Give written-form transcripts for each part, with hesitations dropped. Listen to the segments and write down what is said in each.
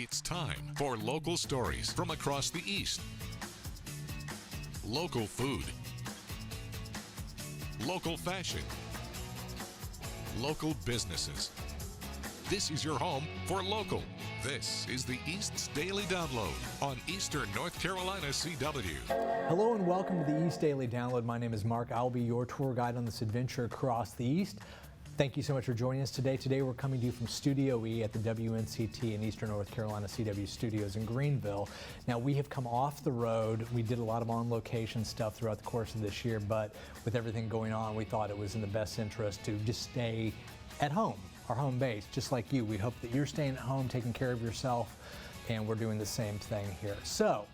It's time for local stories from across the East. Local food. Local fashion. Local businesses. This is your home for local. This is the East's Daily Download on Eastern North Carolina CW. Hello and welcome to the East Daily Download. My name is Mark. I'll be your tour guide on this adventure across the East. Thank you so much for joining us today. Today we're coming to you from Studio E at the WNCT in Eastern North Carolina CW Studios in Greenville. Now we have come off the road. We did a lot of on-location stuff throughout the course of this year, but with everything going on, we thought it was in the best interest to just stay at home, our home base, just like you. We hope that you're staying at home, taking care of yourself, and we're doing the same thing here. So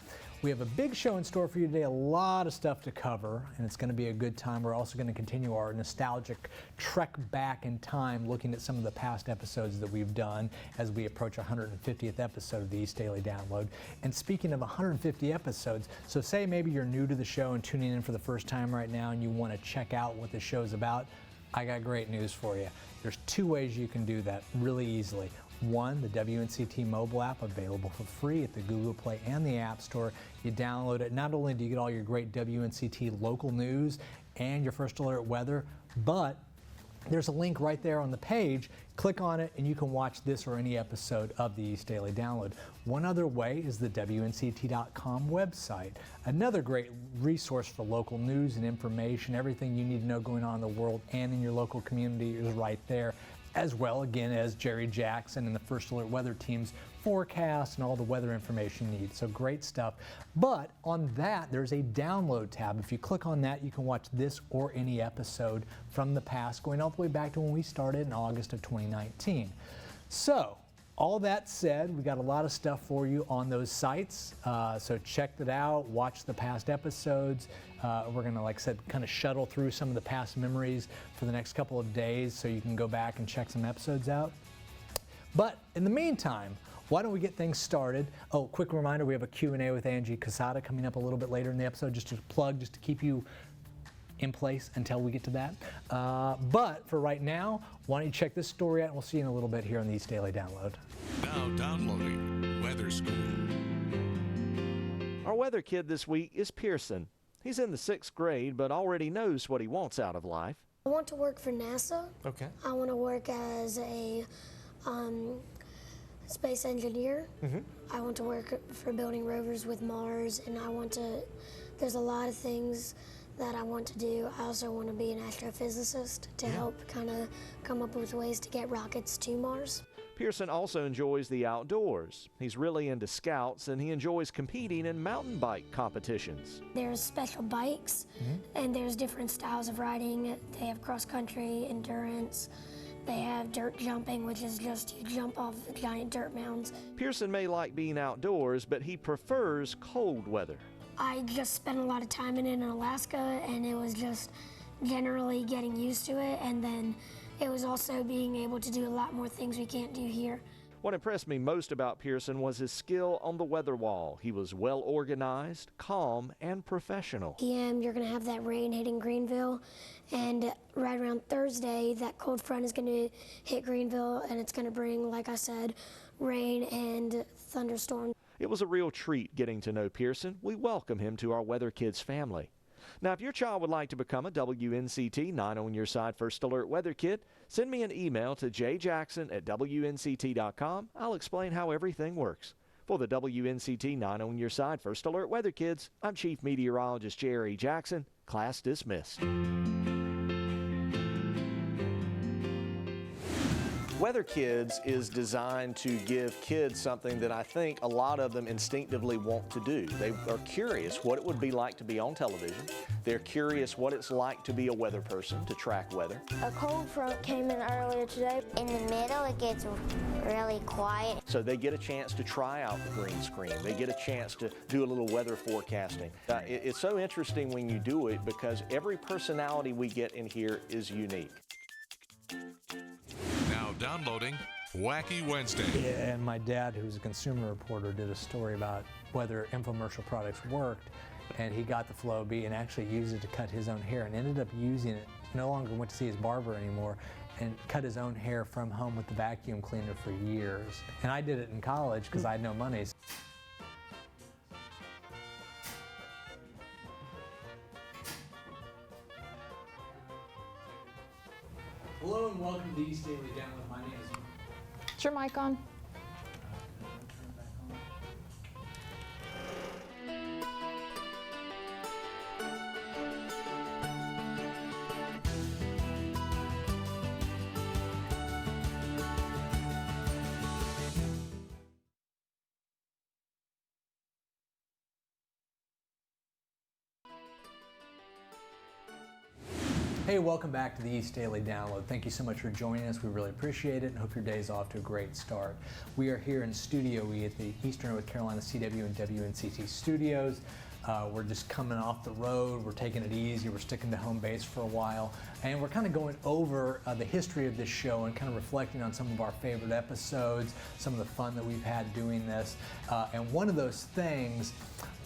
we have a big show in store for you today, a lot of stuff to cover, and it's going to be a good time. We're also going to continue our nostalgic trek back in time, looking at some of the past episodes that we've done as we approach our 150th episode of the East Daily Download. And speaking of 150 episodes, so say maybe you're new to the show and tuning in for the first time right now and you want to check out what the show's about, I got great news for you. There's two ways you can do that really easily. One, the WNCT mobile app, available for free at the Google Play and the App Store. You download it. Not only do you get all your great WNCT local news and your first alert weather, but there's a link right there on the page. Click on it and you can watch this or any episode of the East Daily Download. One other way is the WNCT.com website. Another great resource for local news and information. Everything you need to know going on in the world and in your local community is right there, as well, again, as Jerry Jackson and the First Alert Weather Team's forecast and all the weather information you need. So great stuff. But on that, there's a download tab. If you click on that, you can watch this or any episode from the past, going all the way back to when we started in August of 2019. So all that said, we got a lot of stuff for you on those sites. So check it out, watch the past episodes. We're gonna, like I said, kind of shuttle through some of the past memories for the next couple of days so you can go back and check some episodes out. But in the meantime, why don't we get things started? Oh, quick reminder, we have a Q&A with Angie Casada coming up a little bit later in the episode, just to plug, just to keep you in place until we get to that. But for right now, why don't you check this story out, and we'll see you in a little bit here on the East Daily Download. Now downloading Weather School. Our weather kid this week is Pearson. He's in the 6th grade, but already knows what he wants out of life. I want to work for NASA. Okay. I want to work as a space engineer. I want to work for building rovers with Mars, and there's a lot of things that I want to do. I also want to be an astrophysicist to help kind of come up with ways to get rockets to Mars. Pearson also enjoys the outdoors. He's really into scouts, and he enjoys competing in mountain bike competitions. There's special bikes, and there's different styles of riding. They have cross-country, endurance. They have dirt jumping, which is just you jump off the giant dirt mounds. Pearson may like being outdoors, but he prefers cold weather. I just spent a lot of time in Alaska, and it was just generally getting used to it, and then it was also being able to do a lot more things we can't do here. What impressed me most about Pearson was his skill on the weather wall. He was well organized, calm, and professional. PM, you're going to have that rain hitting Greenville, and right around Thursday, that cold front is going to hit Greenville, and it's going to bring, like I said, rain and thunderstorms. It was a real treat getting to know Pearson. We welcome him to our Weather Kids family. Now, if your child would like to become a WNCT 9 on your side First Alert Weather Kid, send me an email to jjackson@WNCT.com. I'll explain how everything works. For the WNCT 9 on your side First Alert Weather Kids, I'm Chief Meteorologist Jerry Jackson. Class dismissed. Weather Kids is designed to give kids something that I think a lot of them instinctively want to do. They are curious what it would be like to be on television. They're curious what it's like to be a weather person, to track weather. A cold front came in earlier today. In the middle, it gets really quiet. So they get a chance to try out the green screen. They get a chance to do a little weather forecasting. It's so interesting when you do it because every personality we get in here is unique. Now downloading Wacky Wednesday. Yeah, and my dad, who's a consumer reporter, did a story about whether infomercial products worked, and he got the Flow B and actually used it to cut his own hair and ended up using it. No longer went to see his barber anymore, and cut his own hair from home with the vacuum cleaner for years. And I did it in college because I had no money. Hello and welcome to the East Daily Download. My name is... Is your mic on? Hey, welcome back to the East Daily Download. Thank you so much for joining us. We really appreciate it and hope your day's off to a great start. We are here in Studio E at the Eastern North Carolina CW and WNCT studios. We're just coming off the road. We're taking it easy. We're sticking to home base for a while. And we're kind of going over the history of this show and kind of reflecting on some of our favorite episodes, some of the fun that we've had doing this. And one of those things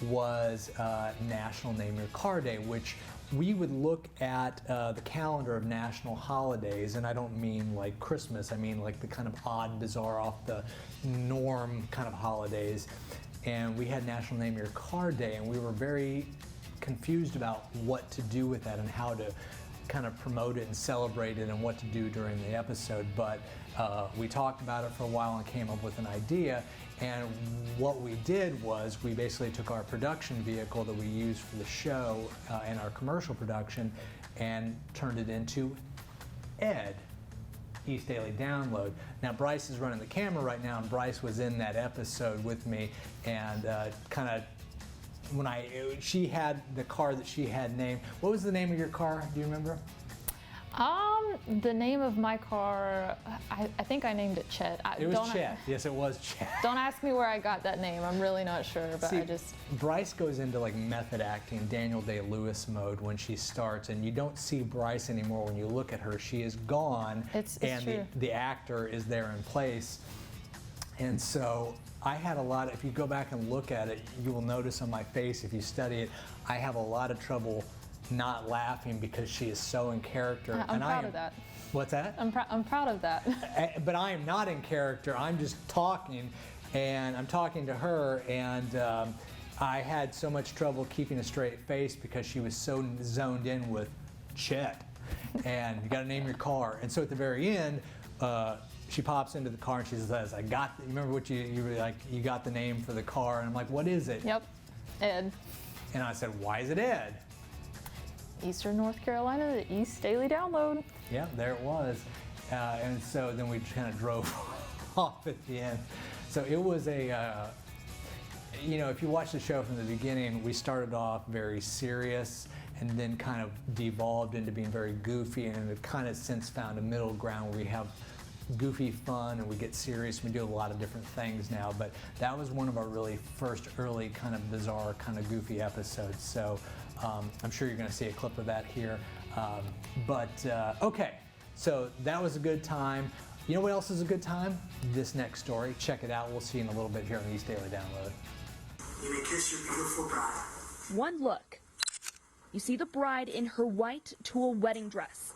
was National Name Your Car Day, which we would look at the calendar of national holidays, and I don't mean like Christmas, I mean like the kind of odd, bizarre, off the norm kind of holidays. And we had National Name Your Car Day, and we were very confused about what to do with that and how to kind of promote it and celebrate it and what to do during the episode. But we talked about it for a while and came up with an idea. And what we did was we basically took our production vehicle that we use for the show and our commercial production and turned it into ED, East Daily Download. Now Bryce is running the camera right now, and Bryce was in that episode with me, and kind of when she had the car that she had named. What was the name of your car? Do you remember? The name of my car, I think I named it Chet. It was Chet. Yes, it was Chet. Don't ask me where I got that name. I'm really not sure, but See, I just... Bryce goes into like method acting, Daniel Day-Lewis mode when she starts, and you don't see Bryce anymore when you look at her. She is gone, It's and true. the actor is there in place. And so I had a lot, if you go back and look at it, you will notice on my face, if you study it, I have a lot of trouble not laughing because she is so in character. I'm proud of that. What's that? I'm proud of that. But I am not in character. I'm just talking, and I'm talking to her, and I had so much trouble keeping a straight face because she was so zoned in with Chet, and you got to name your car. And so at the very end, she pops into the car and she says, "I got." You remember what you were like? You got the name for the car, and I'm like, "What is it?" Yep, Ed. And I said, "Why is it Ed?" Eastern North Carolina, the East Daily Download. Yeah, there it was. And so then we kind of drove off at the end. So it was a, you know, if you watch the show from the beginning, we started off very serious and then kind of devolved into being very goofy, and we've kind of since found a middle ground where we have goofy fun and we get serious. We do a lot of different things now, but that was one of our really first early kind of bizarre kind of goofy episodes. So I'm sure you're going to see a clip of that here. Okay, so that was a good time. You know what else is a good time? This next story. Check it out. We'll see you in a little bit here on the East Daily Download. You may kiss your beautiful bride. One look. You see the bride in her white tulle wedding dress.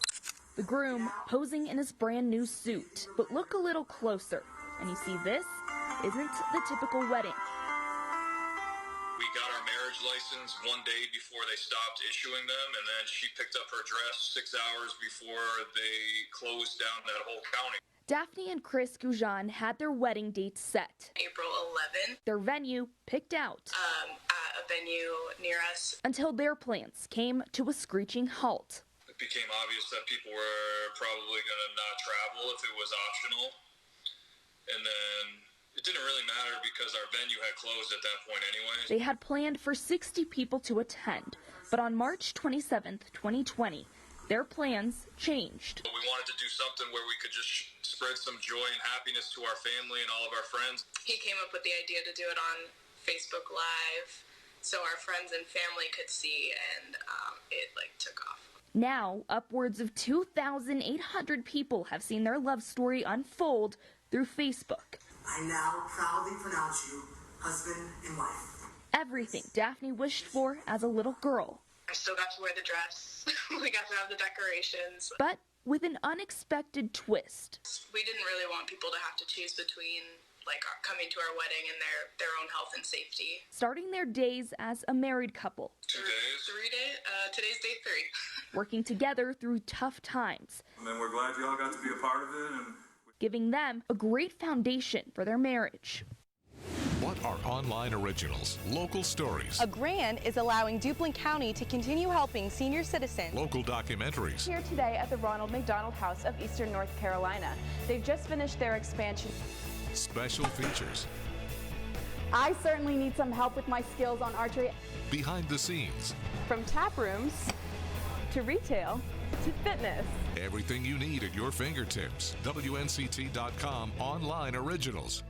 The groom posing in his brand new suit. But look a little closer, and you see this isn't the typical wedding. We got our marriage license one day before they stopped issuing them, and then she picked up her dress 6 hours before they closed down that whole county. Daphne and Chris Goujon had their wedding date set. April 11th. Their venue picked out. At a venue near us. Until their plans came to a screeching halt. It became obvious that people were probably going to not travel if it was optional. And then it didn't really matter because our venue had closed at that point anyway. They had planned for 60 people to attend, but on March 27th, 2020, their plans changed. We wanted to do something where we could just spread some joy and happiness to our family and all of our friends. He came up with the idea to do it on Facebook Live so our friends and family could see, and it took off. Now, upwards of 2,800 people have seen their love story unfold through Facebook. I now proudly pronounce you husband and wife. Everything Daphne wished for as a little girl. I still got to wear the dress. We got to have the decorations. But with an unexpected twist. We didn't really want people to have to choose between coming to our wedding and their own health and safety. Starting their days as a married couple. 2 days? 3 days? Today's day 3. Working together through tough times. And we're glad you all got to be a part of it. And giving them a great foundation for their marriage. What are online originals? Local stories. A grant is allowing Duplin County to continue helping senior citizens. Local documentaries. Here today at the Ronald McDonald House of Eastern North Carolina. They've just finished their expansion. Special features. I certainly need some help with my skills on archery. Behind the scenes. From tap rooms to retail to fitness. Everything you need at your fingertips. WNCT.com online originals.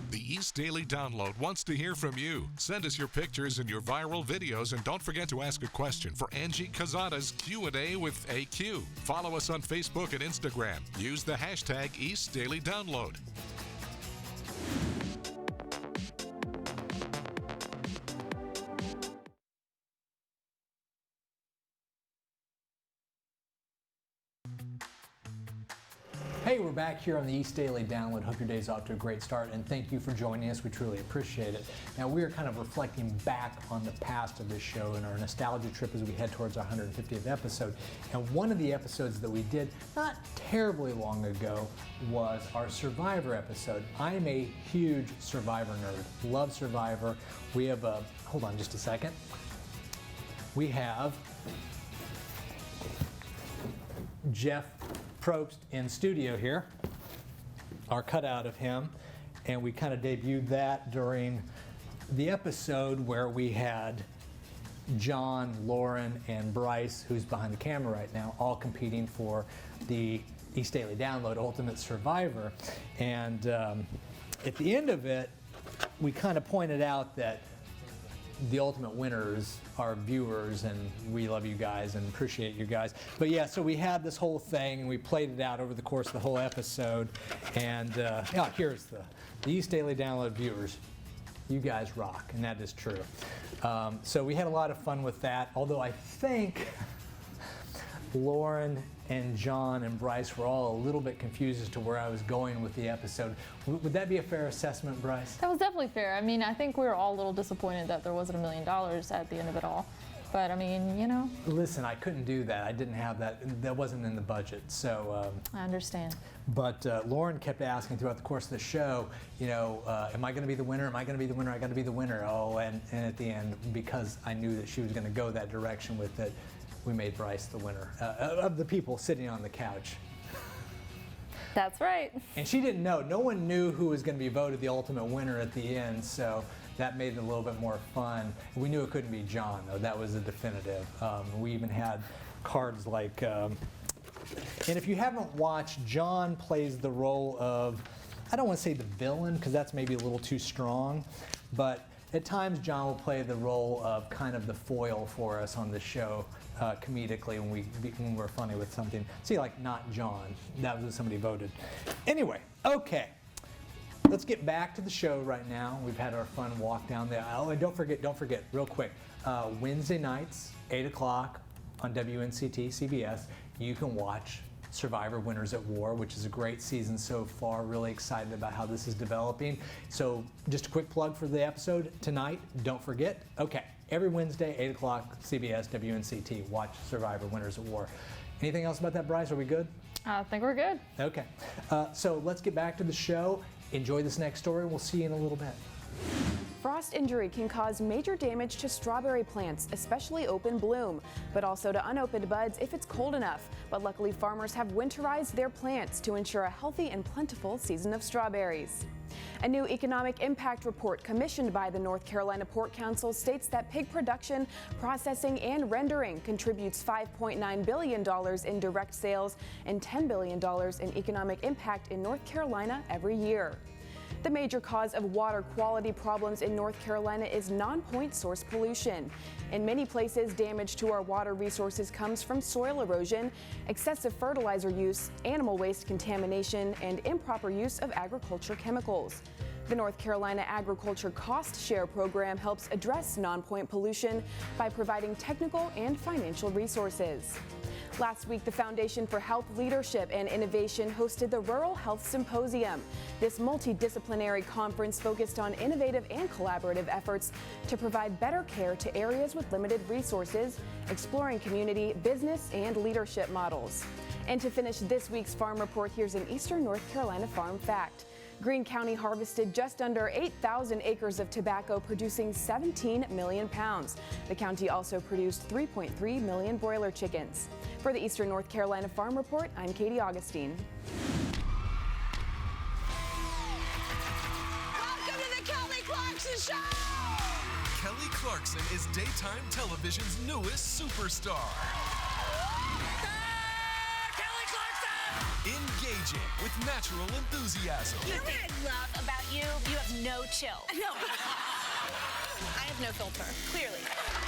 The East Daily Download wants to hear from you. Send us your pictures and your viral videos, and don't forget to ask a question for Angie Cazada's Q&A with AQ. Follow us on Facebook and Instagram. Use the hashtag East Daily Download. Hey, we're back here on the East Daily Download. Hope your day's off to a great start, and thank you for joining us. We truly appreciate it. Now, we are kind of reflecting back on the past of this show and our nostalgia trip as we head towards our 150th episode. And one of the episodes that we did not terribly long ago was our Survivor episode. I'm a huge Survivor nerd. Love Survivor. We have a, hold on just a second. We have Jeff Probst in studio here, our cutout of him, and we kind of debuted that during the episode where we had John, Lauren, and Bryce, who's behind the camera right now, all competing for the East Daily Download Ultimate Survivor. And at the end of it, we kind of pointed out that the ultimate winners are viewers, and we love you guys and appreciate you guys. But yeah, so we had this whole thing and we played it out over the course of the whole episode. And yeah, here's the East Daily Download viewers. You guys rock, and that is true. So we had a lot of fun with that, although I think Lauren and John and Bryce were all a little bit confused as to where I was going with the episode. Would that be a fair assessment, Bryce? That was definitely fair. I mean, I think we were all a little disappointed that there wasn't $1 million at the end of it all. But I mean, you know. Listen, I couldn't do that. I didn't have that. That wasn't in the budget. So. I understand. But Lauren kept asking throughout the course of the show, you know, am I going to be the winner? Am I going to be the winner? I got to be the winner. Oh, and at the end, because I knew that she was going to go that direction with it, we made Bryce the winner of the people sitting on the couch. That's right. And she didn't know. No one knew who was going to be voted the ultimate winner at the end, so that made it a little bit more fun. We knew it couldn't be John, though. That was a definitive. We even had cards like, and if you haven't watched, John plays the role of, I don't want to say the villain, because that's maybe a little too strong, but at times John will play the role of kind of the foil for us on the show. Comedically when we're funny with something. See, like not John. That was when somebody voted. Anyway, okay. Let's get back to the show right now. We've had our fun walk down the aisle. And don't forget, real quick, Wednesday nights, 8 o'clock on WNCT, CBS, you can watch Survivor Winners at War, which is a great season so far. Really excited about how this is developing. So just a quick plug for the episode tonight. Don't forget. Okay. Every Wednesday, 8 o'clock, CBS, WNCT. Watch Survivor Winners at War. Anything else about that, Bryce? Are we good? I think we're good. Okay. So let's get back to the show. Enjoy this next story. We'll see you in a little bit. Frost injury can cause major damage to strawberry plants, especially open bloom, but also to unopened buds if it's cold enough. But luckily, farmers have winterized their plants to ensure a healthy and plentiful season of strawberries. A new economic impact report commissioned by the North Carolina Pork Council states that pig production, processing, and rendering contributes $5.9 billion in direct sales and $10 billion in economic impact in North Carolina every year. The major cause of water quality problems in North Carolina is non-point source pollution. In many places, damage to our water resources comes from soil erosion, excessive fertilizer use, animal waste contamination, and improper use of agriculture chemicals. The North Carolina Agriculture Cost Share Program helps address non-point pollution by providing technical and financial resources. Last week, the Foundation for Health Leadership and Innovation hosted the Rural Health Symposium. This multidisciplinary conference focused on innovative and collaborative efforts to provide better care to areas with limited resources, exploring community, business, and leadership models. And to finish this week's Farm Report, here's an Eastern North Carolina farm fact. Greene County harvested just under 8,000 acres of tobacco, producing 17 million pounds. The county also produced 3.3 million broiler chickens. For the Eastern North Carolina Farm Report, I'm Katie Augustine. Welcome to the Kelly Clarkson Show! Kelly Clarkson is daytime television's newest superstar. Engaging with natural enthusiasm. You know what I love about you? You have no chill. No. I have no filter, clearly.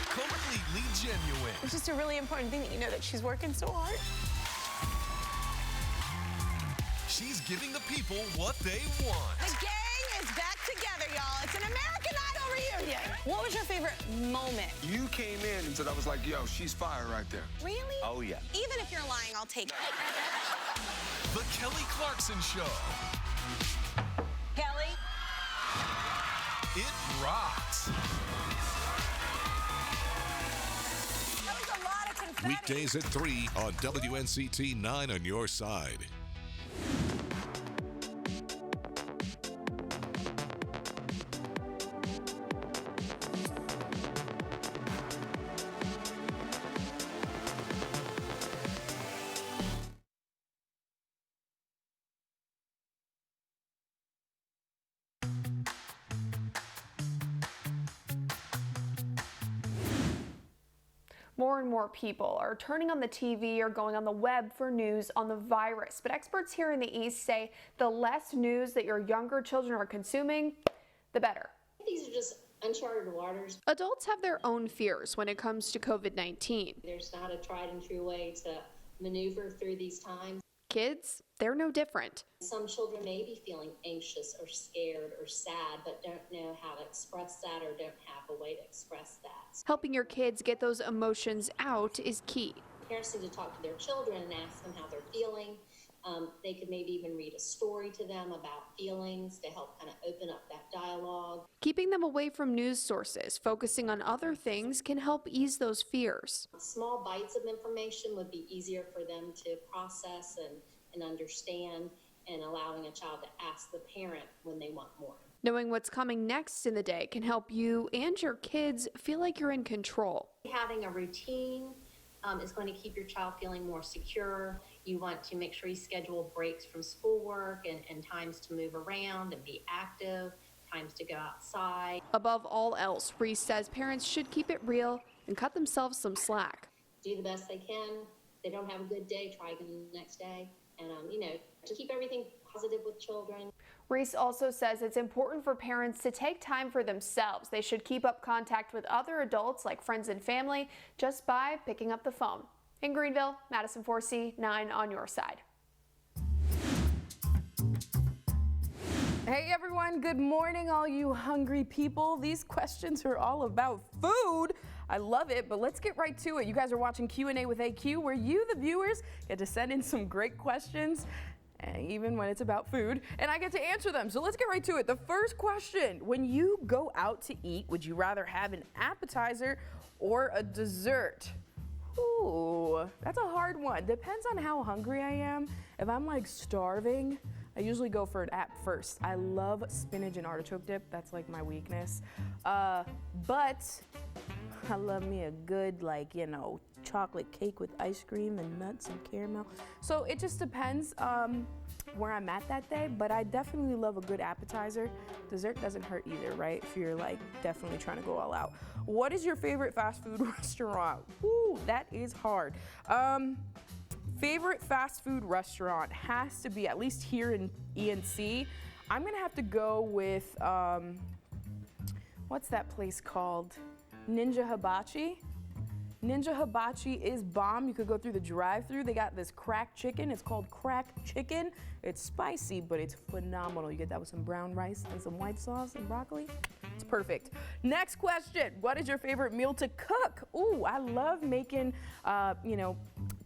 Completely genuine. It's just a really important thing that you know that she's working so hard. She's giving the people what they want. The gang is back together, y'all. It's an American Idol reunion. What was your favorite moment? You came in and said, I was like, yo, she's fire right there. Really? Oh, yeah. Even if you're lying, I'll take it. The Kelly Clarkson Show. Kelly? It rocks. That was a lot of confetti. Weekdays at 3 on WNCT-9 on your side. More and more people are turning on the TV or going on the web for news on the virus. But experts here in the East say the less news that your younger children are consuming, the better. These are just uncharted waters. Adults have their own fears when it comes to COVID-19. There's not a tried and true way to maneuver through these times. Kids, they're no different. Some children may be feeling anxious or scared or sad, but don't know how to express that or don't have a way to express that. Helping your kids get those emotions out is key. Parents need to talk to their children and ask them how they're feeling. They could maybe even read a story to them about feelings to help kind of open up that dialogue. Keeping them away from news sources, focusing on other things can help ease those fears. Small bites of information would be easier for them to process and understand, and allowing a child to ask the parent when they want more. Knowing what's coming next in the day can help you and your kids feel like you're in control. Having a routine is going to keep your child feeling more secure. You want to make sure you schedule breaks from schoolwork and times to move around and be active, times to go outside. Above all else, Reese says parents should keep it real and cut themselves some slack. Do the best they can. If they don't have a good day, try again the next day. And, to keep everything positive with children. Reese also says it's important for parents to take time for themselves. They should keep up contact with other adults like friends and family just by picking up the phone. In Greenville, Madison Forsey, 9 on your side. Hey everyone, good morning all you hungry people. These questions are all about food. I love it, but let's get right to it. You guys are watching Q&A with AQ, where you, the viewers, get to send in some great questions, even when it's about food, and I get to answer them. So let's get right to it. The first question: when you go out to eat, would you rather have an appetizer or a dessert? Ooh, that's a hard one. Depends on how hungry I am. If I'm like starving, I usually go for an app first. I love spinach and artichoke dip. That's like my weakness. But I love me a good, chocolate cake with ice cream and nuts and caramel. So it just depends where I'm at that day, but I definitely love a good appetizer. Dessert doesn't hurt either, right? If you're definitely trying to go all out. What is your favorite fast food restaurant? Ooh, that is hard. Favorite fast food restaurant has to be, at least here in ENC, I'm gonna have to go with, what's that place called? Ninja Hibachi. Ninja Hibachi is bomb. You could go through the drive-thru. They got this cracked chicken. It's called cracked chicken. It's spicy, but it's phenomenal. You get that with some brown rice and some white sauce and broccoli. It's perfect. Next question. What is your favorite meal to cook? Ooh, I love making,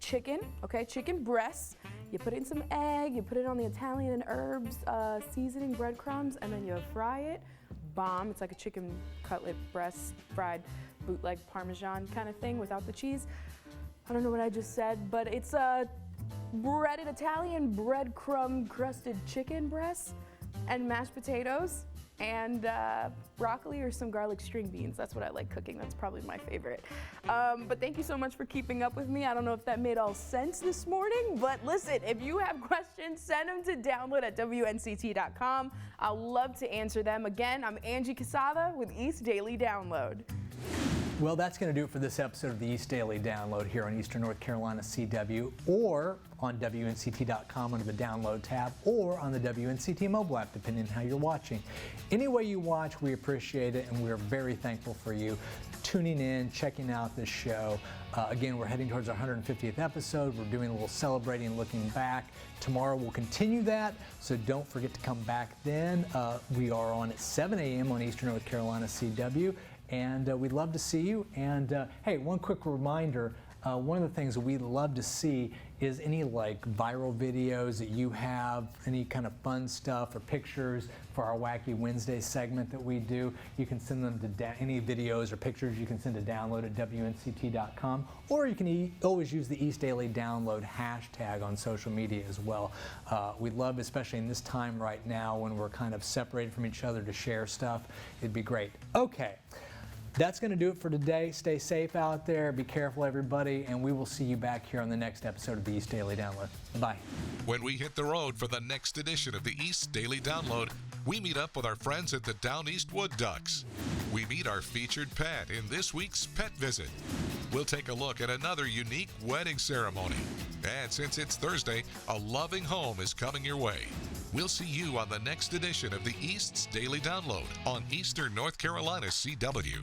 chicken, okay, chicken breasts. You put in some egg, you put it on the Italian herbs, seasoning, breadcrumbs, and then you fry it. Bomb. It's like a chicken cutlet breast fried bootleg Parmesan kind of thing without the cheese. I don't know what I just said, but it's a breaded Italian breadcrumb crusted chicken breast and mashed potatoes and broccoli or some garlic string beans. That's what I like cooking. That's probably my favorite. But thank you so much for keeping up with me. I don't know if that made all sense this morning, but listen, if you have questions, send them to download at WNCT.com. I'll love to answer them. Again, I'm Angie Casada with East Daily Download. Well, that's going to do it for this episode of the East Daily Download here on Eastern North Carolina CW, or on WNCT.com under the Download tab, or on the WNCT mobile app, depending on how you're watching. Any way you watch, we appreciate it, and we're very thankful for you tuning in, checking out this show. Again, we're heading towards our 150th episode. We're doing a little celebrating, looking back. Tomorrow we'll continue that, so don't forget to come back then. We are on at 7 a.m. on Eastern North Carolina CW. And we'd love to see you. And hey, one quick reminder, one of the things that we'd love to see is any like viral videos that you have, any kind of fun stuff or pictures for our Wacky Wednesday segment that we do. You can send them to any videos or pictures you can send to download at WNCT.com, or you can always use the East Daily Download hashtag on social media as well. We'd love, especially in this time right now when we're kind of separated from each other, to share stuff. It'd be great. Okay. That's going to do it for today. Stay safe out there. Be careful, everybody. And we will see you back here on the next episode of the East Daily Download. Bye. When we hit the road for the next edition of the East Daily Download, we meet up with our friends at the Down East Wood Ducks. We meet our featured pet in this week's Pet Visit. We'll take a look at another unique wedding ceremony. And since it's Thursday, a loving home is coming your way. We'll see you on the next edition of the East's Daily Download on Eastern North Carolina CW.